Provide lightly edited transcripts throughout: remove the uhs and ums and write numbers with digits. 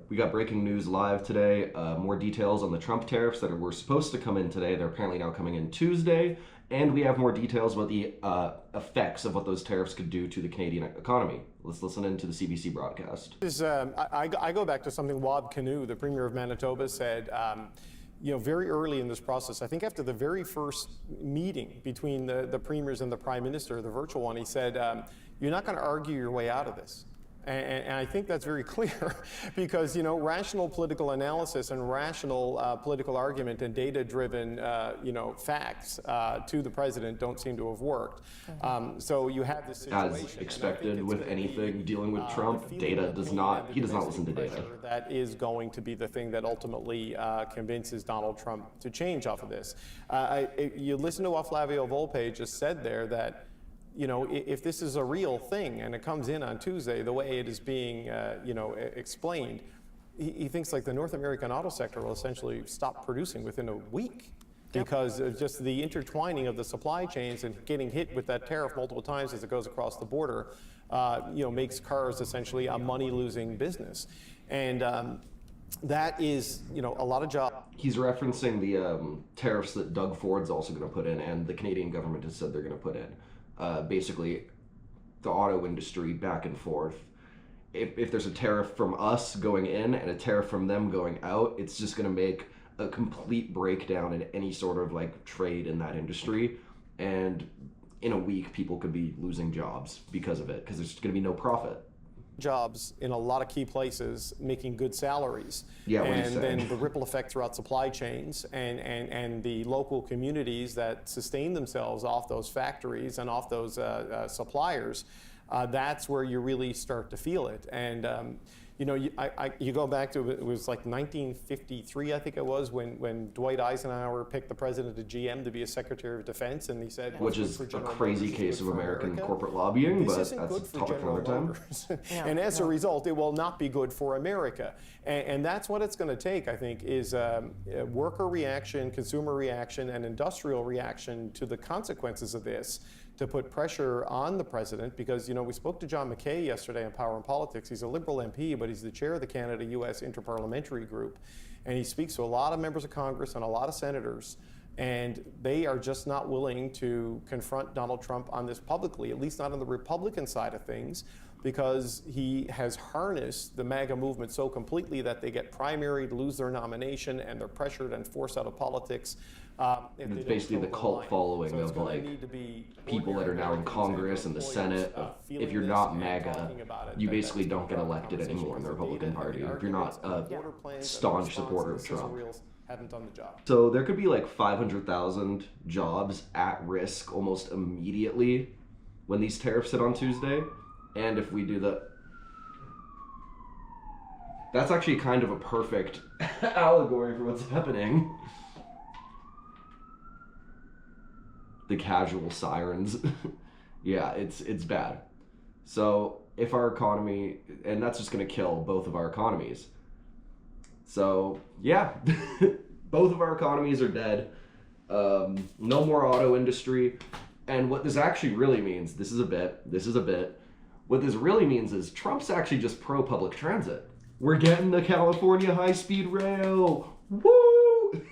We got breaking news live today. More details on the Trump tariffs that were supposed to come in today. They're apparently now coming in Tuesday. And we have more details about the effects of what those tariffs could do to the Canadian economy. Let's listen into the CBC broadcast. I go back to something coukld, the Premier of Manitoba, said very early in this process. I think after the very first meeting between the premiers and the Prime Minister, the virtual one, he said, you're not going to argue your way out of this. And I think that's very clear because, rational political analysis and rational political argument and data-driven, facts to the president don't seem to have worked. So you have this situation. As expected with anything dealing with Trump, data does not, he does not listen to data. That is going to be the thing that ultimately convinces Donald Trump to change off of this. You listen to what Flavio Volpe just said there, that if this is a real thing and it comes in on Tuesday, the way it is being, explained, he thinks like the North American auto sector will essentially stop producing within a week because of just the intertwining of the supply chains and getting hit with that tariff multiple times as it goes across the border, makes cars essentially a money-losing business. And that is, a lot of jobs. He's referencing the tariffs that Doug Ford's also going to put in and the Canadian government has said they're going to put in. Basically, the auto industry back and forth. If there's a tariff from us going in and a tariff from them going out, it's just going to make a complete breakdown in any sort of trade in that industry. And in a week, people could be losing jobs because of it, because there's going to be no profit. Jobs in a lot of key places making good salaries. Yeah, and then the ripple effect throughout supply chains and the local communities that sustain themselves off those factories and off those suppliers, that's where you really start to feel it. And you go back to, it was like 1953, I think it was, when Dwight Eisenhower picked the president of GM to be a Secretary of Defense, and he said, which is a crazy case of American corporate lobbying, but that's a topic for another time. And as a result, it will not be good for America. And that's what it's going to take, I think, is worker reaction, consumer reaction, and industrial reaction to the consequences of this, to put pressure on the president, because we spoke to John McKay yesterday on Power and Politics. He's a Liberal MP, but he's the chair of the Canada-U.S. Interparliamentary Group, and he speaks to a lot of members of Congress and a lot of senators, and they are just not willing to confront Donald Trump on this publicly, at least not on the Republican side of things, because he has harnessed the MAGA movement so completely that they get primaried, lose their nomination, and they're pressured and forced out of politics. It's basically the cult following of people that are now in Congress and the Senate. If you're not MAGA, you basically don't get elected anymore in the Republican Party if you're not a staunch supporter of Trump. Haven't done the job. So there could be 500,000 jobs at risk almost immediately when these tariffs hit on Tuesday. And if we do that's actually kind of a perfect allegory for what's happening. The casual sirens. Yeah, it's bad. So if our economy, and that's just going to kill both of our economies. So yeah, both of our economies are dead. No more auto industry. And what this actually really means, this is a bit. What this really means is Trump's actually just pro-public transit. We're getting the California high-speed rail. Woo!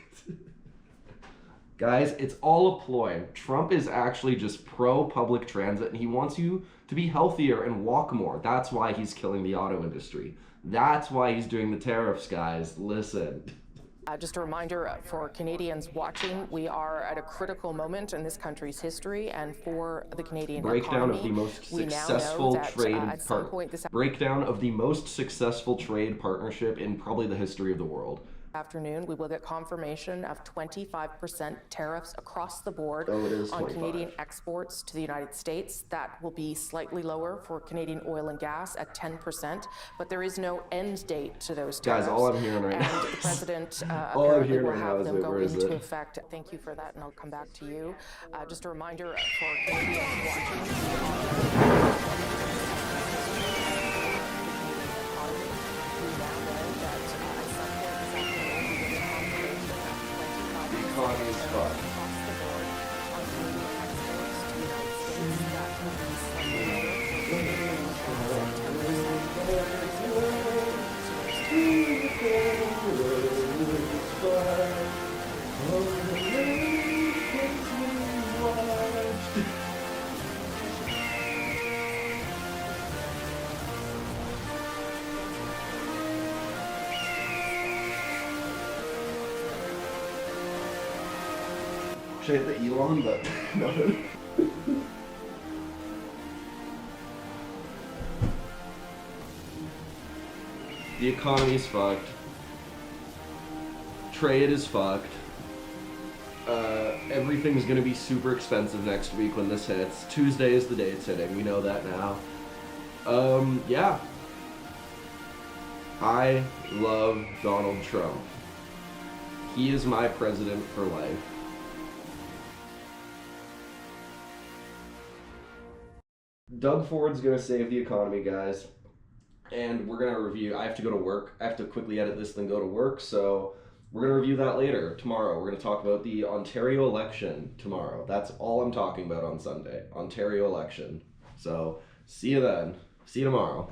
Guys, it's all a ploy. Trump is actually just pro-public transit, and he wants you to be healthier and walk more. That's why he's killing the auto industry. That's why he's doing the tariffs, guys. Listen. Just a reminder for Canadians watching, we are at a critical moment in this country's history and for the Canadian breakdown economy. Of the most successful breakdown of the most successful trade partnership in probably the history of the world. Afternoon, we will get confirmation of 25% tariffs across the board on 25. Canadian exports to the United States. That will be slightly lower for Canadian oil and gas at 10%, but there is no end date to those tariffs. Guys, all I'm hearing right now. And the president apparently will have them go into effect. Thank you for that, and I'll come back to you. Just a reminder for Canadians watching. Economy is fucked. Should I hit the Elon, but no. The economy's fucked. Trade is fucked. Everything's gonna be super expensive next week when this hits. Tuesday is the day it's hitting. We know that now. Yeah. I love Donald Trump. He is my president for life. Doug Ford's gonna save the economy, guys. And we're gonna review. I have to go to work. I have to quickly edit this, then go to work. So we're gonna review that later tomorrow. We're gonna talk about the Ontario election tomorrow. That's all I'm talking about on Sunday. Ontario election. So see you then. See you tomorrow.